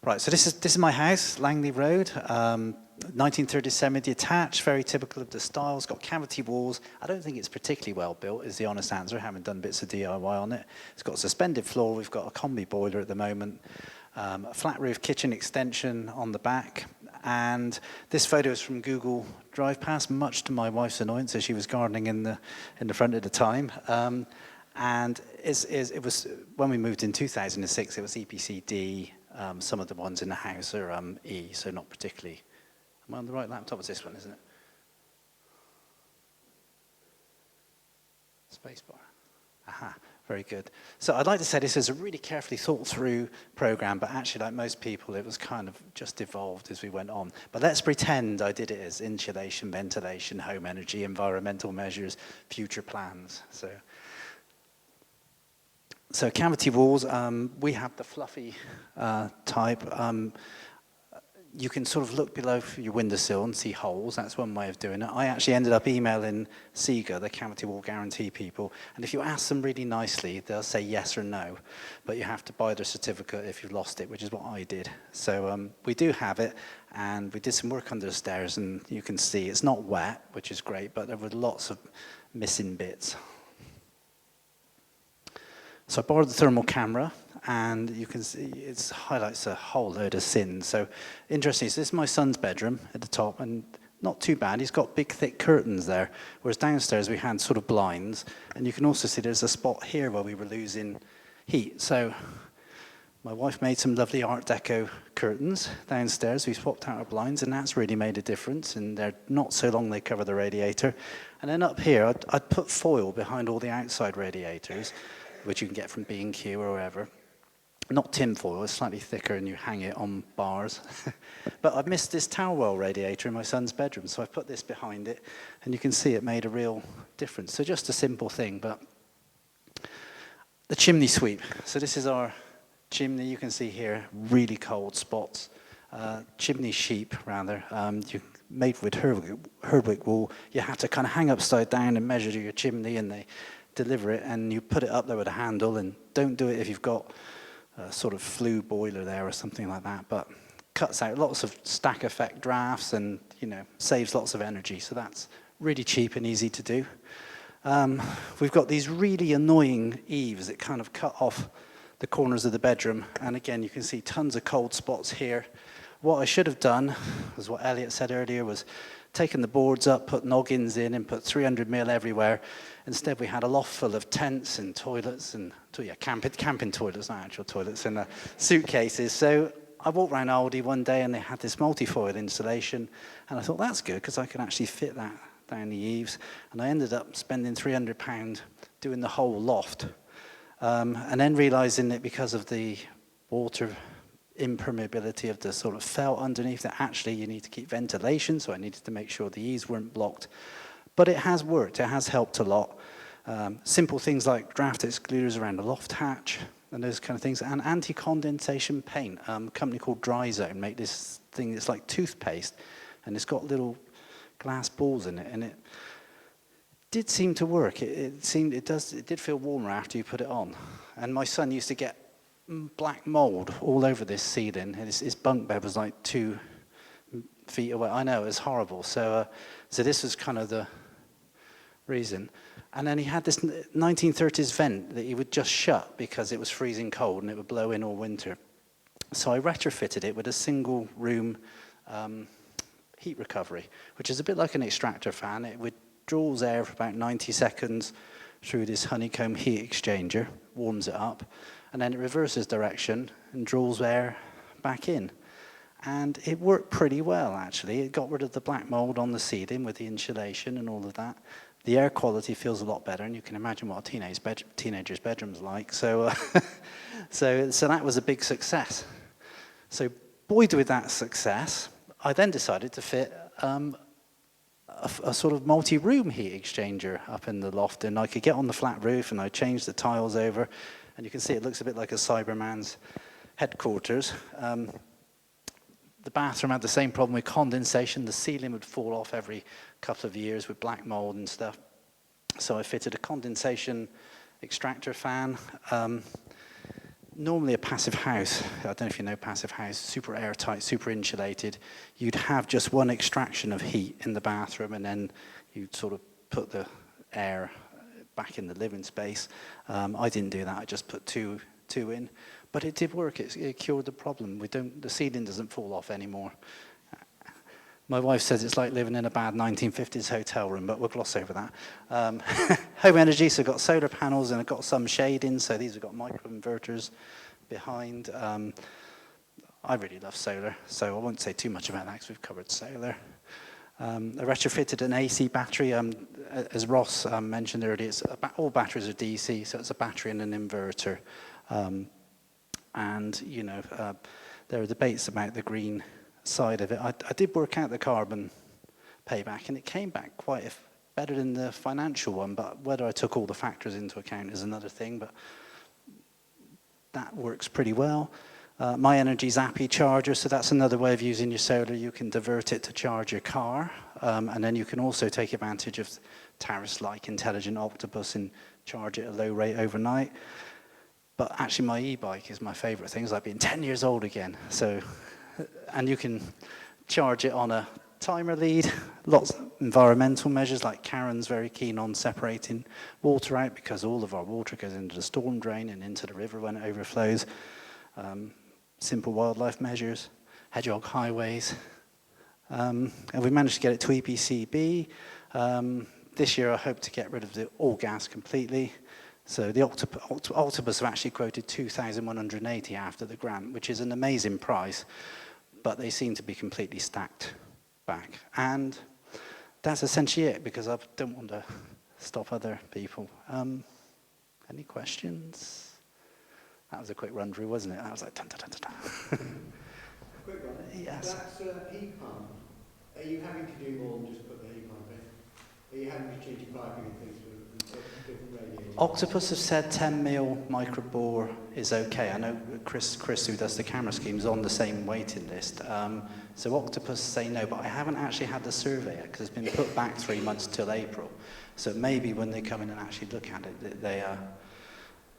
Right, so this is my house, Langley Road, 1930s semi-detached, very typical of the style. It's got cavity walls. I don't think it's particularly well built, is the honest answer. I haven't done bits of DIY on it. It's got a suspended floor. We've got a combi boiler at the moment, a flat roof kitchen extension on the back. And this photo is from Google Drive Pass, much to my wife's annoyance, as she was gardening in the front at the time. And it was when we moved in 2006. It was EPC D. Some of the ones in the house are E, so not particularly. Am I on the right laptop? It's this one, isn't it? Spacebar. Aha, very good. So I'd like to say this is a really carefully thought through program, but actually, like most people, it was kind of just evolved as we went on. But let's pretend I did it as insulation, ventilation, home energy, environmental measures, future plans. So cavity walls, we have the fluffy type. You can sort of look below your windowsill and see holes. That's one way of doing it. I actually ended up emailing Sega, the cavity wall guarantee people, and if you ask them really nicely, they'll say yes or no, but you have to buy their certificate if you've lost it, which is what I did. So we do have it, and we did some work under the stairs, and you can see it's not wet, which is great, but there were lots of missing bits. So I borrowed the thermal camera, and you can see it highlights a whole load of sins. So interesting, so this is my son's bedroom at the top, and not too bad. He's got big, thick curtains there, whereas downstairs we had sort of blinds. And you can also see there's a spot here where we were losing heat. So my wife made some lovely Art Deco curtains downstairs. We swapped out our blinds, and that's really made a difference. And they're not so long they cover the radiator. And then up here, I'd put foil behind all the outside radiators, which you can get from B&Q or wherever. Not tin foil, it's slightly thicker and you hang it on bars. But I've missed this towel well radiator in my son's bedroom, so I've put this behind it, and you can see it made a real difference. So just a simple thing, but the chimney sweep. So this is our chimney. You can see here, really cold spots. Chimney sheep, rather. Made with Herdwick wool. You have to kind of hang upside down and measure your chimney, and they deliver it, and you put it up there with a handle, and don't do it if you've got a sort of flue boiler there or something like that, but cuts out lots of stack effect drafts and, saves lots of energy. So that's really cheap and easy to do. We've got these really annoying eaves that kind of cut off the corners of the bedroom, and again, you can see tons of cold spots here. What I should have done, was what Elliot said earlier, was taken the boards up, put noggins in, and put 300 mil everywhere. Instead, we had a loft full of tents and toilets and camping toilets, not actual toilets, and suitcases. So I walked around Aldi one day, and they had this multi-foil installation, and I thought, that's good, because I can actually fit that down the eaves. And I ended up spending £300 doing the whole loft, and then realizing that because of the water impermeability of the sort of felt underneath, that actually you need to keep ventilation, so I needed to make sure the eaves weren't blocked. But it has worked, it has helped a lot. Simple things like draft excluders around the loft hatch and those kind of things, and anti-condensation paint. A company called Dry Zone make this thing that's like toothpaste, and it's got little glass balls in it, and it did seem to work. It did feel warmer after you put it on. And my son used to get black mould all over this ceiling. His bunk bed was like 2 feet away. I know, it was horrible. So this was kind of the reason. And then he had this 1930s vent that he would just shut because it was freezing cold and it would blow in all winter. So I retrofitted it with a single room heat recovery, which is a bit like an extractor fan. It withdraws air for about 90 seconds through this honeycomb heat exchanger, warms it up, and then it reverses direction and draws air back in. And it worked pretty well, actually. It got rid of the black mold on the ceiling with the insulation and all of that. The air quality feels a lot better, and you can imagine what a teenager's bedroom's like. So, so that was a big success. So buoyed with that success, I then decided to fit a sort of multi-room heat exchanger up in the loft, and I could get on the flat roof, and I changed the tiles over, and you can see it looks a bit like a Cyberman's headquarters. The bathroom had the same problem with condensation. The ceiling would fall off every couple of years with black mold and stuff. So I fitted a condensation extractor fan. normally a passive house, I don't know if you know passive house, super airtight, super insulated, you'd have just one extraction of heat in the bathroom, and then you'd sort of put the air back in the living space. I didn't do that, I just put two in. But it did work, it cured the problem. The ceiling doesn't fall off anymore. My wife says it's like living in a bad 1950s hotel room, but we'll gloss over that. Home energy, so I've got solar panels and I've got some shading, so these have got microinverters behind. I really love solar, so I won't say too much about that because we've covered solar. I retrofitted an AC battery. As Ross mentioned earlier, all batteries are DC, so it's a battery and an inverter. And, you know, there are debates about the green side of it. I did work out the carbon payback, and it came back quite better than the financial one, but whether I took all the factors into account is another thing, but that works pretty well. My Energy's Appy charger, so that's another way of using your solar. You can divert it to charge your car, and then you can also take advantage of tariffs like Intelligent Octopus and charge it at a low rate overnight. But actually my e-bike is my favorite thing. It's like being 10 years old again. So, and you can charge it on a timer lead, lots of environmental measures, like Karen's very keen on separating water out because all of our water goes into the storm drain and into the river when it overflows. Simple wildlife measures, hedgehog highways. And we managed to get it to EPC B. This year I hope to get rid of the all gas completely. So the Octopus have actually quoted 2,180 after the grant, which is an amazing price, but they seem to be completely stacked back. And that's essentially it, because I don't want to stop other people. Any questions? That was a quick run through, wasn't it? That was like dun, dun, dun, dun, dun. Quick one. Yes. That's heat pump. Are you having to do more than just put the heat pump in? Are you having to change your piping and things for different radiators? Octopus have said 10 mil micro bore is okay. I know Chris, who does the camera schemes, on the same waiting list. So Octopus say no, but I haven't actually had the survey yet because it's been put back 3 months till April. So maybe when they come in and actually look at it, they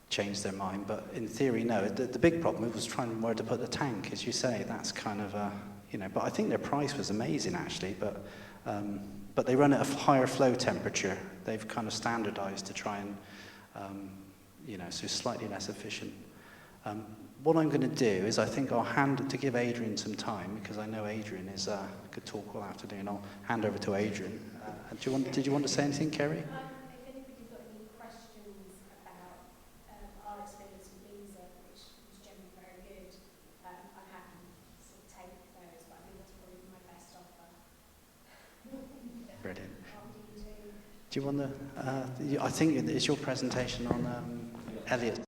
change their mind. But in theory, no. The big problem was trying where to put the tank, as you say. That's kind of you know. But I think their price was amazing actually. But they run at a higher flow temperature. They've kind of standardized to try and, you know, so slightly less efficient. What I'm going to do is I think I'll to give Adrian some time, because I know Adrian could talk all afternoon. I'll hand over to Adrian. Did you want to say anything, Kerry? If anybody's got any questions about our experience with Visa, which was generally very good, I'm happy to sort of take those, but I think that's probably my best offer. Brilliant. Do you want to, I think it's your presentation on Elliot.